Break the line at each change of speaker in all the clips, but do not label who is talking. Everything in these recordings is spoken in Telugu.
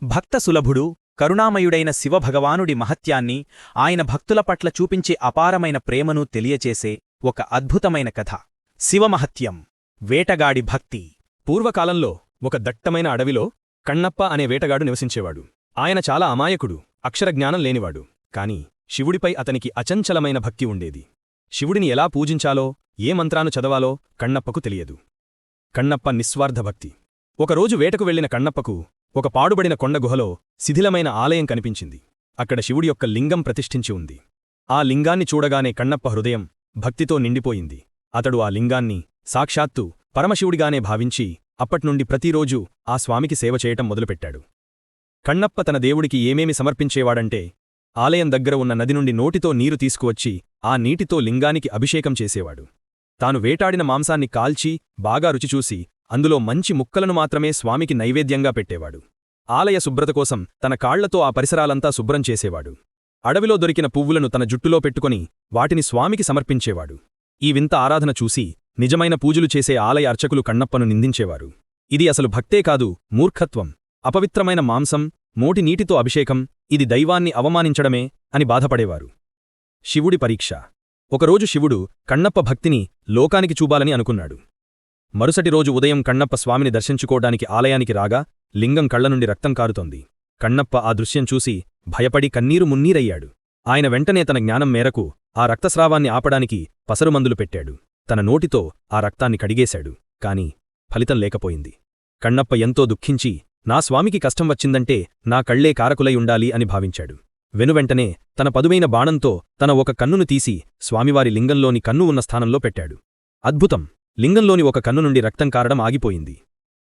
భక్తసులభుడు కరుణామయుడైన శివభగవానుడి మహత్యాన్ని ఆయన భక్తుల పట్ల చూపించే అపారమైన ప్రేమను తెలియచేసే ఒక అద్భుతమైన కథ శివమహత్యం వేటగాడి భక్తి.
పూర్వకాలంలో ఒక దట్టమైన అడవిలో కన్నప్ప అనే వేటగాడు నివసించేవాడు. ఆయన చాలా అమాయకుడు, అక్షరజ్ఞానం లేనివాడు. కాని శివుడిపై అతనికి అచంచలమైన భక్తి ఉండేది. శివుడిని ఎలా పూజించాలో, ఏ మంత్రాను చదవాలో కన్నప్పకు తెలియదు. కన్నప్ప నిస్వార్థ భక్తి. ఒకరోజు వేటకు వెళ్లిన కన్నప్పకు ఒక పాడుబడిన కొండగుహలో శిథిలమైన ఆలయం కనిపించింది. అక్కడ శివుడి యొక్క లింగం ప్రతిష్ఠించి ఉంది. ఆ లింగాన్ని చూడగానే కన్నప్ప హృదయం భక్తితో నిండిపోయింది. అతడు ఆ లింగాన్ని సాక్షాత్తు పరమశివుడిగానే భావించి అప్పట్నుండి ప్రతిరోజూ ఆ స్వామికి సేవ చేయటం మొదలుపెట్టాడు. కన్నప్ప తన దేవుడికి ఏమేమి సమర్పించేవాడంటే, ఆలయం దగ్గర ఉన్న నది నుండి నోటితో నీరు తీసుకువచ్చి ఆ నీటితో లింగానికి అభిషేకం చేసేవాడు. తాను వేటాడిన మాంసాన్ని కాల్చి బాగా రుచిచూసి అందులో మంచి ముక్కలను మాత్రమే స్వామికి నైవేద్యంగా పెట్టేవాడు. ఆలయ శుభ్రత కోసం తన కాళ్లతో ఆ పరిసరాలంతా శుభ్రం చేసేవాడు. అడవిలో దొరికిన పువ్వులను తన జుట్టులో పెట్టుకుని వాటిని స్వామికి సమర్పించేవాడు. ఈ వింత ఆరాధన చూసి నిజమైన పూజలు చేసే ఆలయ అర్చకులు కన్నప్పను నిందించేవారు. ఇది అసలు భక్తే కాదు, మూర్ఖత్వం, అపవిత్రమైన మాంసం, మోటి నీటితో అభిషేకం, ఇది దైవాన్ని అవమానించడమే అని బాధపడేవారు. శివుడి పరీక్ష. ఒకరోజు శివుడు కన్నప్ప భక్తిని లోకానికి చూపాలని అనుకున్నాడు. మరుసటి రోజు ఉదయం కన్నప్ప స్వామిని దర్శించుకోడానికి ఆలయానికి రాగా లింగం కళ్లనుండి రక్తం కారుతోంది. కన్నప్ప ఆ దృశ్యం చూసి భయపడి కన్నీరు మున్నీరయ్యాడు. ఆయన వెంటనే తన జ్ఞానం మేరకు ఆ రక్తస్రావాన్ని ఆపడానికి పసరుమందులు పెట్టాడు. తన నోటితో ఆ రక్తాన్ని కడిగేశాడు. కాని ఫలితం లేకపోయింది. కన్నప్ప ఎంతో దుఃఖించి, నా స్వామికి కష్టం వచ్చిందంటే నా కళ్లే కారకులై ఉండాలి అని భావించాడు. వెనువెంటనే తన పదువైన బాణంతో తన ఒక కన్నును తీసి స్వామివారి లింగంలోని కన్ను ఉన్న స్థానంలో పెట్టాడు. అద్భుతం! లింగంలోని ఒక కన్ను నుండి రక్తం కారడం ఆగిపోయింది.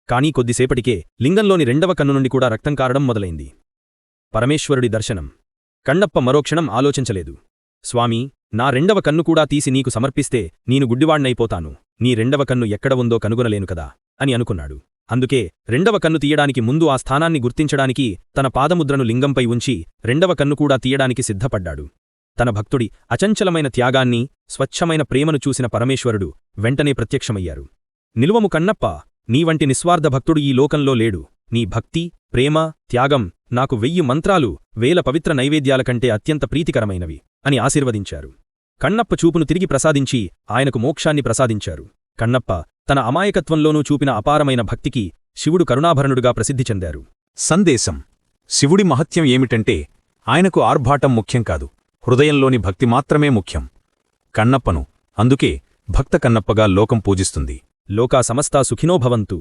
కానీ కొద్దిసేపటికే లింగంలోని రెండవ కన్ను నుండి కూడా రక్తం కారడం మొదలైంది. పరమేశ్వరుడి దర్శనం. కన్నప్ప మరోక్షణం ఆలోచించలేదు. స్వామీ, నా రెండవ కన్ను కూడా తీసి నీకు సమర్పిస్తే నేను గుడ్డివాణ్ణైపోతాను. నీ రెండవ కన్ను ఎక్కడ ఉందో కనుగొనలేను కదా అని అనుకున్నాడు. అందుకే రెండవ కన్ను తీయడానికి ముందు ఆ స్థానాన్ని గుర్తించడానికి తన పాదముద్రను లింగంపై ఉంచి రెండవ కన్ను కూడా తీయడానికి సిద్ధపడ్డాడు. తన భక్తుడి అచంచలమైన త్యాగాన్ని, స్వచ్ఛమైన ప్రేమను చూసిన పరమేశ్వరుడు వెంటనే ప్రత్యక్షమయ్యారు. నిలువము కన్నప్ప, నీవంటి నిస్వార్థ భక్తుడు ఈ లోకంలో లేడు. నీ భక్తి, ప్రేమ, త్యాగం నాకు 1000 మంత్రాలు, 1000 పవిత్ర నైవేద్యాల కంటే అత్యంత ప్రీతికరమైనవి అని ఆశీర్వదించారు. కన్నప్ప చూపును తిరిగి ప్రసాదించి ఆయనకు మోక్షాన్ని ప్రసాదించారు. కన్నప్ప తన అమాయకత్వంలోనూ చూపిన అపారమైన భక్తికి శివుడు కరుణాభరణుడుగా ప్రసిద్ధి చెందారు.
సందేశం. శివుడి మహత్యం ఏమిటంటే, ఆయనకు ఆర్భాటం ముఖ్యం కాదు, హృదయంలోని భక్తి మాత్రమే ముఖ్యం. కన్నప్పను అందుకే భక్త కన్నప్పగా లోకం పూజిస్తుంది.
లోకా సమస్తా సుఖినో భవంతు.